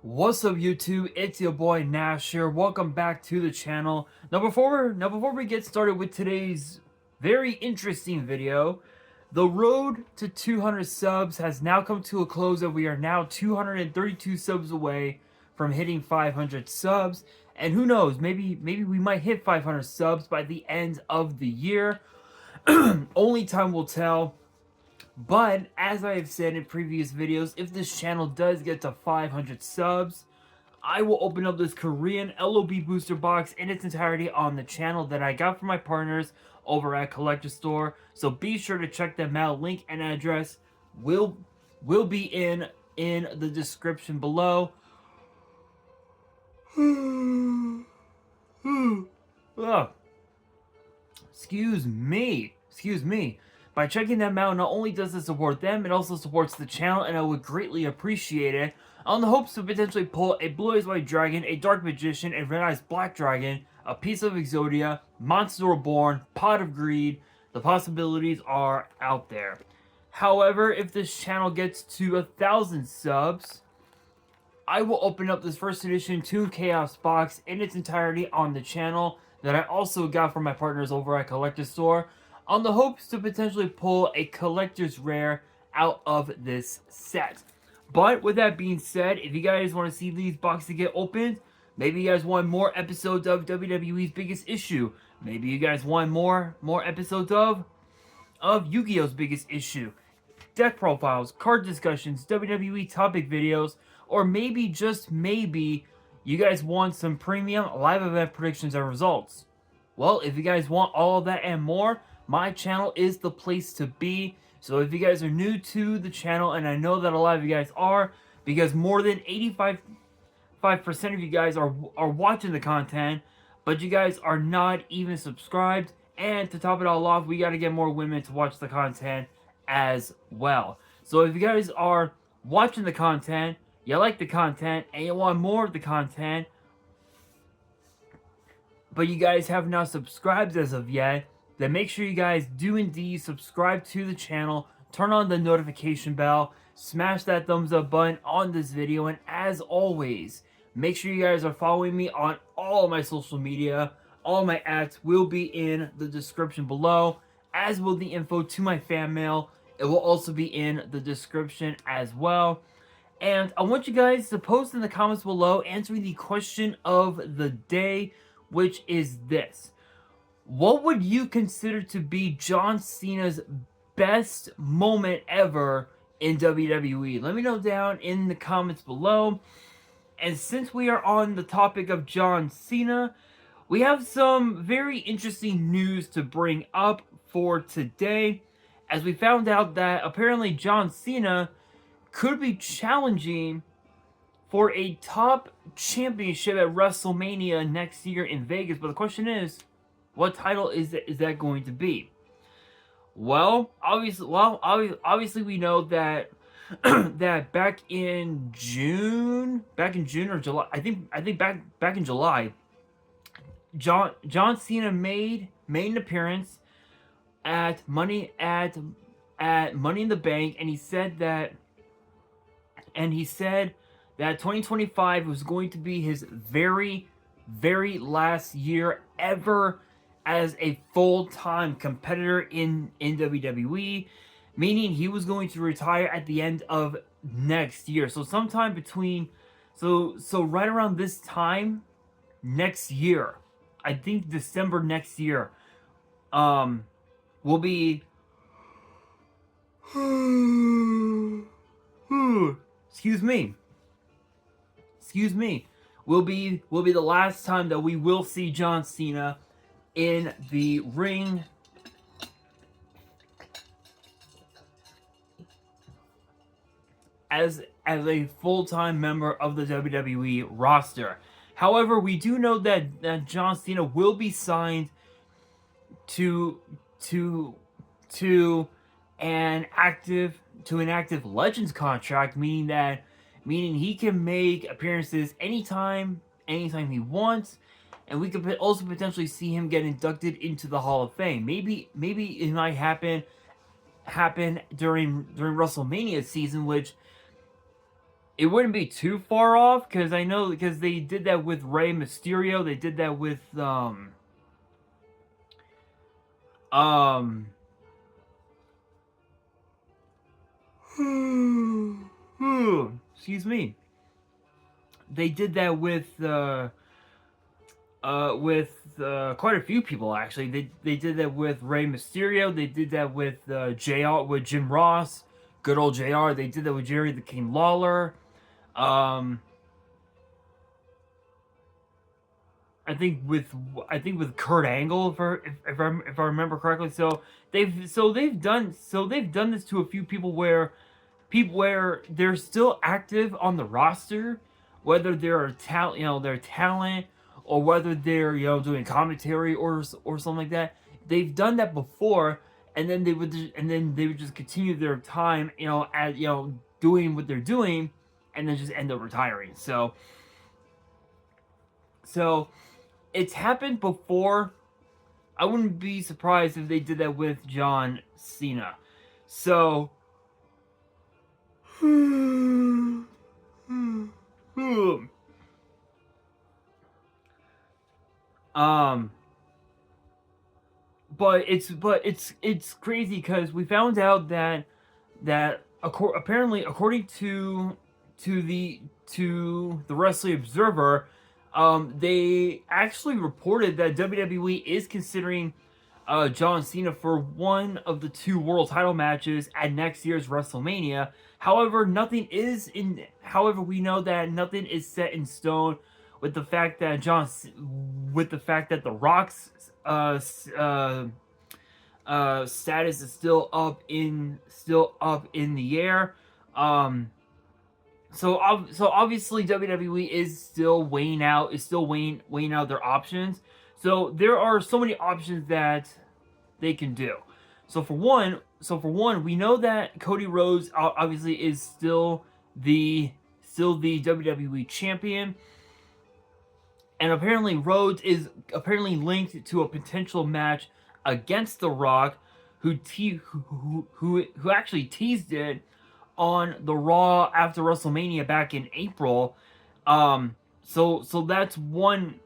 What's up, YouTube? It's your boy Nash here. Welcome back to the channel. Before we get started with today's very interesting video, the road to 200 subs has now come to a close, and we are now 232 subs away from hitting 500 subs. And who knows? Maybe we might hit 500 subs by the end of the year. Only time will tell. But, as I have said in previous videos, if this channel does get to 500 subs, I will open up this Korean LOB booster box in its entirety on the channel that I got from my partners over at Collector Store. So be sure to check them out. Link and address will be in the description below. Excuse me. By checking them out, not only does it support them, it also supports the channel, and I would greatly appreciate it. On the hopes to potentially pull a Blue Eyes White Dragon, a Dark Magician, a Red Eyes Black Dragon, a piece of Exodia, Monster Reborn, Pot of Greed. The possibilities are out there. However, if this channel gets to 1,000 subs, I will open up this first edition Toon Chaos box in its entirety on the channel that I also got from my partners over at Collector Store, on the hopes to potentially pull a collector's rare out of this set. But with that being said, if you guys want to see these boxes get opened, maybe you guys want more episodes of WWE's Biggest Issue, maybe you guys want more episodes of Yu-Gi-Oh's Biggest Issue, deck profiles, card discussions, WWE topic videos, or maybe, just maybe, you guys want some premium live event predictions and results. Well, if you guys want all of that and more, my channel is the place to be. So if you guys are new to the channel, and I know that a lot of you guys are, because more than 85% of you guys are watching the content, but you guys are not even subscribed. And to top it all off, we got to get more women to watch the content as well. So if you guys are watching the content, you like the content, and you want more of the content, but you guys have not subscribed as of yet, then make sure you guys do indeed subscribe to the channel, turn on the notification bell, smash that thumbs up button on this video, and as always, make sure you guys are following me on all of my social media. All my ads will be in the description below, as will the info to my fan mail. It will also be in the description as well. And I want you guys to post in the comments below answering the question of the day, which is this: what would you consider to be John Cena's best moment ever in WWE? Let me know down in the comments below. And since we are on the topic of John Cena, we have some very interesting news to bring up for today, as we found out that apparently John Cena could be challenging for a top championship at WrestleMania next year in Vegas. But the question is, what title is that going to be? Well, obviously we know that that back in June or July, I think back in July, John Cena made an appearance at Money in the Bank, and he said that 2025 was going to be his very last year ever as a full-time competitor in WWE, meaning he was going to retire at the end of next year. So sometime between, so right around this time next year, I think December next year, will be excuse me, will be the last time that we will see John Cena in the ring as a full-time member of the WWE roster. However, we do know that John Cena will be signed to an active Legends contract, meaning he can make appearances anytime he wants, and we could also potentially see him get inducted into the Hall of Fame. Maybe it might happen during WrestleMania season, which it wouldn't be too far off, because I know, because they did that with Rey Mysterio. They did that with um excuse me. They did that with quite a few people, actually. They did that with Rey Mysterio. They did that with JR, with Jim Ross, good old JR. They did that with Jerry the King Lawler. Um, I think with Kurt Angle, if I remember correctly. They've done this to a few people where they're still active on the roster, whether they're talent, their talent, or whether they're doing commentary or something like that. They've done that before, and then they would just continue their time, at doing what they're doing, and then just end up retiring. So it's happened before. I wouldn't be surprised if they did that with John Cena. So um but it's crazy, because we found out that apparently, according to the Wrestling Observer, they actually reported that WWE is considering John Cena for one of the two world title matches at next year's WrestleMania. However, we know that nothing is set in stone, with the fact that The Rock's status is still up in the air. So obviously WWE is still weighing out their options. So there are so many options that they can do. So for one, we know that Cody Rhodes obviously is still the WWE champion, and apparently Rhodes is linked to a potential match against The Rock, who actually teased it on the Raw after WrestleMania back in April. So that's one.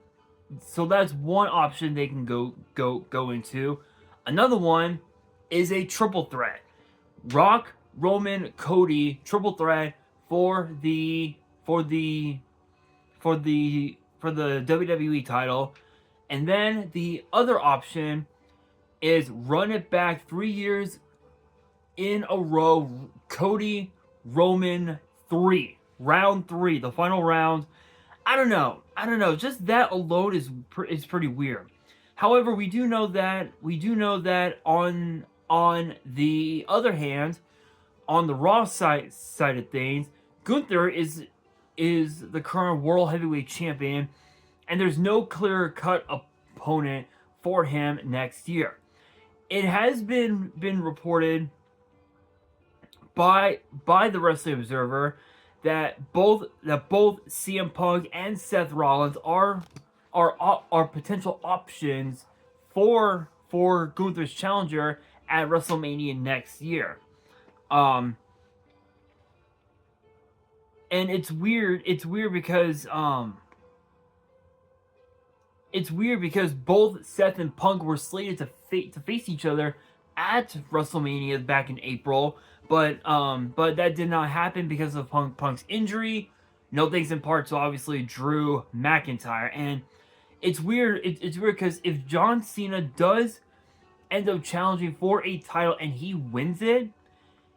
So that's one option they can go into. Another one is a triple threat: Rock, Roman, Cody, triple threat for the WWE title. And then the other option is run it back 3 years in a row. Cody, Roman 3, round 3, the final round. I don't know. Just that alone is pretty weird. However, we do know that on the other hand, on the Raw side of things, Gunther is the current World Heavyweight Champion, and there's no clear cut opponent for him next year. It has been reported by the Wrestling Observer that both CM Punk and Seth Rollins are potential options for Gunther's challenger at WrestleMania next year. And it's weird. It's weird because both Seth and Punk were slated to face each other at WrestleMania back in April, but that did not happen because of Punk's injury. No thanks in part to obviously Drew McIntyre. And it's weird. It's weird because if John Cena does end up challenging for a title and he wins it,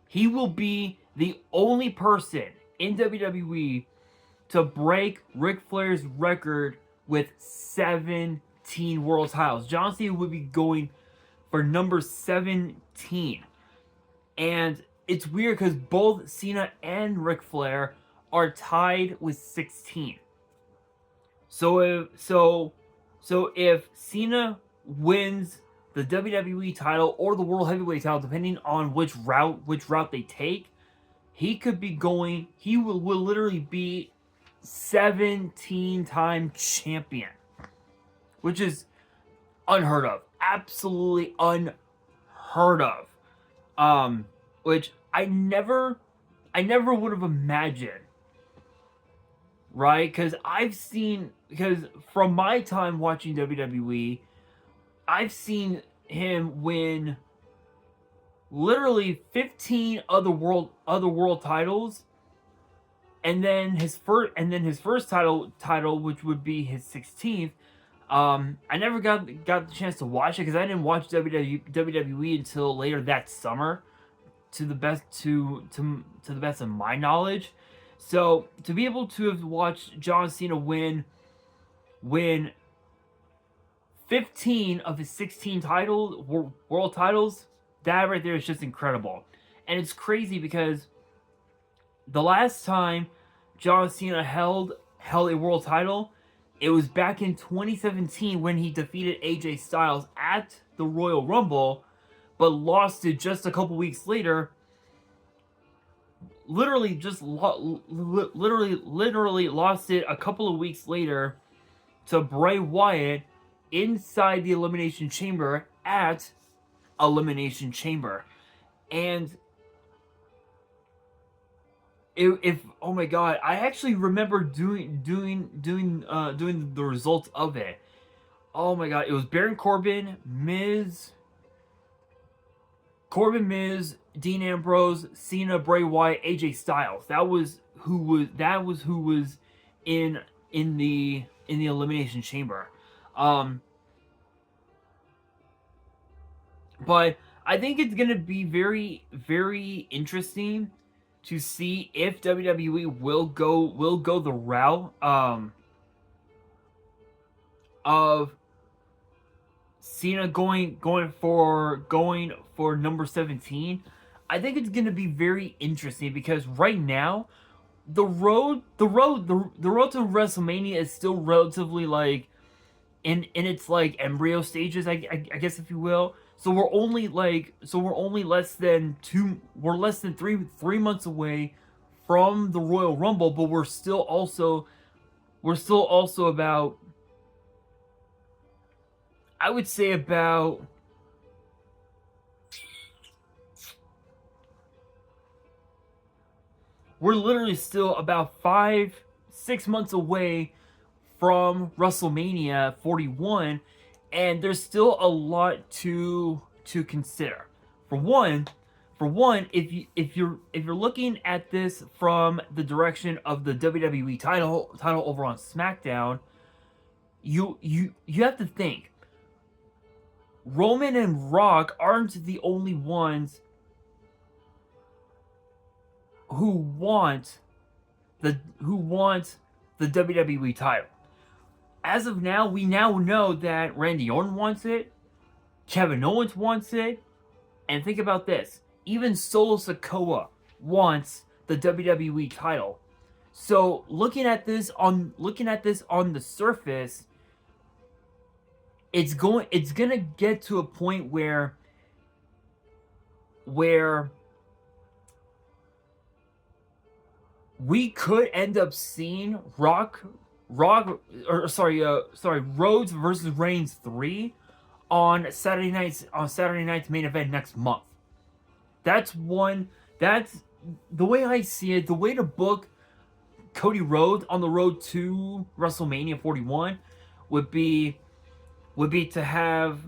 he will be the only person in WWE to break Ric Flair's record with 17 world titles. John Cena would be going for number 17. And it's weird because both Cena and Ric Flair are tied with 16. So if Cena wins the WWE title or the World Heavyweight title, depending on which route they take, he will literally be 17-time champion, which is unheard of. Absolutely unheard of. Which I never would have imagined right? Because from my time watching WWE, I've seen him win literally 15 other world titles, and then his first title, which would be his 16th. I never got the chance to watch it because I didn't watch WWE until later that summer, to the best of my knowledge. So to be able to have watched John Cena win 15 of his 16 world titles, that right there is just incredible. And it's crazy because the last time John Cena held a world title, it was back in 2017 when he defeated AJ Styles at the Royal Rumble, but lost it just a couple weeks later. Literally lost it a couple of weeks later to Bray Wyatt inside the Elimination Chamber at Elimination Chamber. And if oh my god, I actually remember doing the results of it. Oh my god, it was Baron Corbin, Miz, Dean Ambrose, Cena, Bray Wyatt, AJ Styles. That was who was in the Elimination Chamber. But I think it's gonna be very, very interesting to see if WWE will go the route of Cena going for number 17. I think it's gonna be very interesting because right now the road to WrestleMania is still relatively like in its like embryo stages, I guess, if you will. So we're only less than 3 months away from the Royal Rumble, but we're still also about, I would say, about we're literally still about 5-6 months away from WrestleMania 41, and there's still a lot to consider. For one, if you're looking at this from the direction of the WWE title over on SmackDown, you have to think Roman and Rock aren't the only ones who want the WWE title. As of now, we now know that Randy Orton wants it, Kevin Owens wants it, and think about this: even Solo Sikoa wants the WWE title. So looking at this on the surface, it's gonna get to a point where we could end up seeing Rhodes versus Reigns 3 on Saturday night's main event next month. That's the way I see it. The way to book Cody Rhodes on the road to WrestleMania 41 would be to have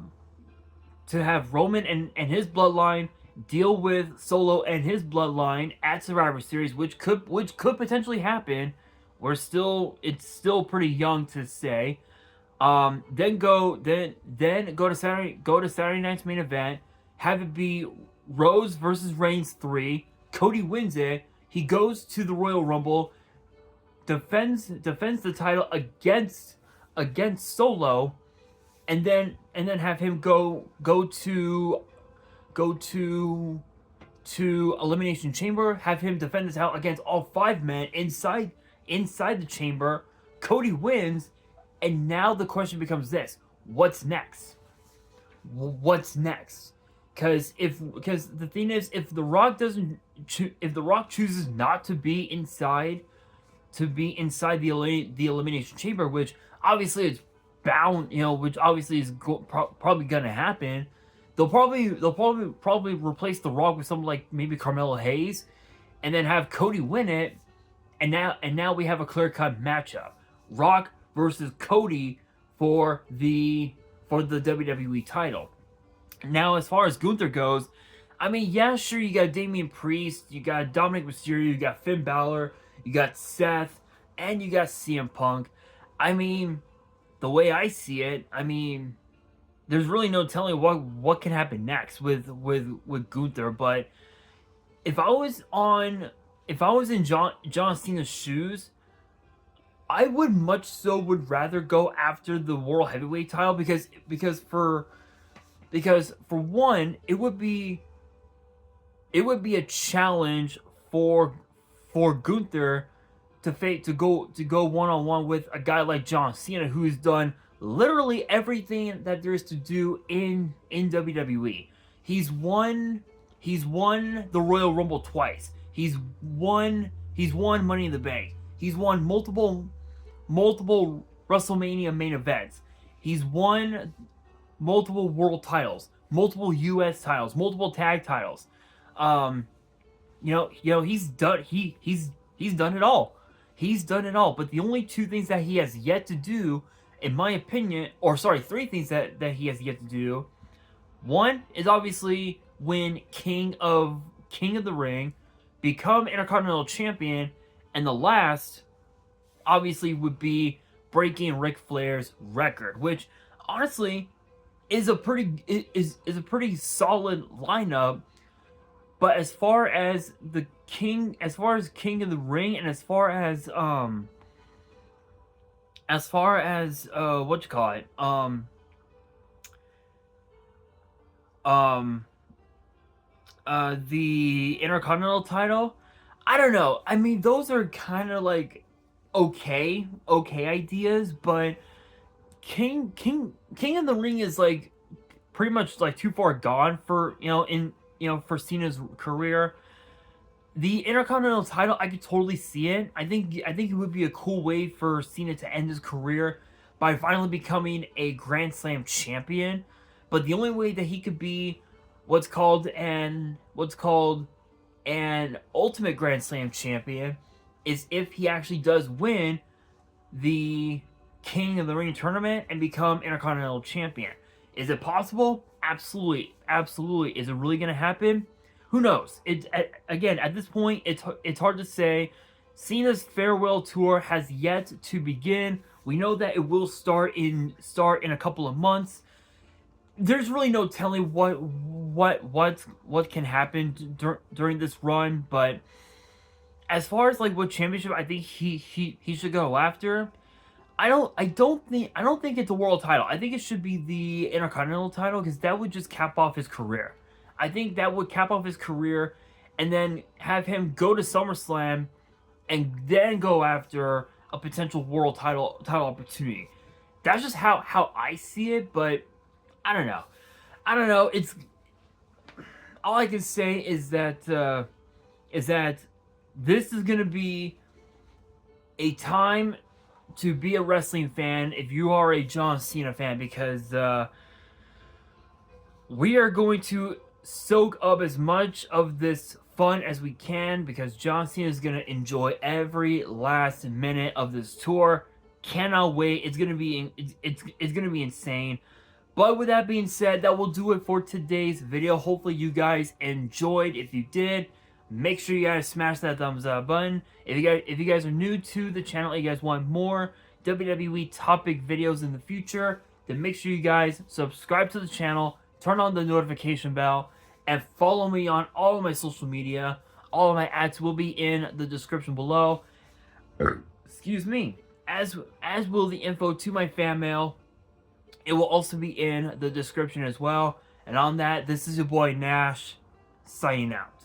Roman and his bloodline deal with Solo and his bloodline at Survivor Series, which could potentially happen. It's still pretty young to say. Then go to Saturday night's main event. Have it be Rhodes versus Reigns 3. Cody wins it. He goes to the Royal Rumble, defends the title against Solo, and then have him go to Elimination Chamber. Have him defend the title against all 5 men inside the chamber. Cody wins, and now the question becomes this: what's next? Because the thing is, if The Rock chooses not to be inside the Elimination Chamber, which obviously is bound, which obviously is probably gonna happen. They'll probably replace The Rock with someone like maybe Carmelo Hayes, and then have Cody win it, now we have a clear-cut matchup: Rock versus Cody for the WWE title. Now, as far as Gunther goes, I mean, yeah, sure, you got Damian Priest, you got Dominic Mysterio, you got Finn Balor, you got Seth, and you got CM Punk. I mean, the way I see it, I mean, there's really no telling what can happen next with Gunther. But if I was in John Cena's shoes, I would rather go after the World Heavyweight title because for one, it would be a challenge for Gunther to go one-on-one with a guy like John Cena, who's done literally everything that there is to do in WWE. He's won the Royal Rumble twice. He's won Money in the Bank. He's won multiple WrestleMania main events. He's won multiple world titles, multiple US titles, multiple tag titles. He's done it all. He's done it all. But the only two things that he has yet to do, in my opinion, three things that he has yet to do. One is obviously win King of the Ring, become Intercontinental Champion, and the last obviously would be breaking Ric Flair's record, which honestly is a pretty solid lineup. But as far as King of the Ring, and as far as the Intercontinental title, I don't know. I mean, those are kind of like okay ideas, but King of the Ring is like pretty much like too far gone for for Cena's career. The Intercontinental title, I could totally see it. I think it would be a cool way for Cena to end his career by finally becoming a Grand Slam champion. But the only way that he could be what's called an Ultimate Grand Slam champion is if he actually does win the King of the Ring tournament and become Intercontinental champion. Is it possible? Absolutely. Is it really going to happen? Who knows? Again, at this point, it's hard to say. Cena's farewell tour has yet to begin. We know that it will start in a couple of months. There's really no telling what can happen during this run. But as far as like what championship I think he should go after, I don't think it's a world title. I think it should be the Intercontinental title, because that would just cap off his career. I think that would cap off his career, and then have him go to SummerSlam, and then go after a potential world title opportunity. That's just how I see it. But I don't know. It's all I can say is that this is gonna be a time to be a wrestling fan if you are a John Cena fan, because we are going to soak up as much of this fun as we can, because John Cena is going to enjoy every last minute of this tour. Cannot wait. It's going to be insane. But with that being said, that will do it for today's video. Hopefully you guys enjoyed. If you did, make sure you guys smash that thumbs up button. If you guys are new to the channel and you guys want more WWE topic videos in the future, then make sure you guys subscribe to the channel, turn on the notification bell, and follow me on all of my social media. All of my ads will be in the description below. Excuse me. As will the info to my fan mail. It will also be in the description as well. And on that, this is your boy Nash, signing out.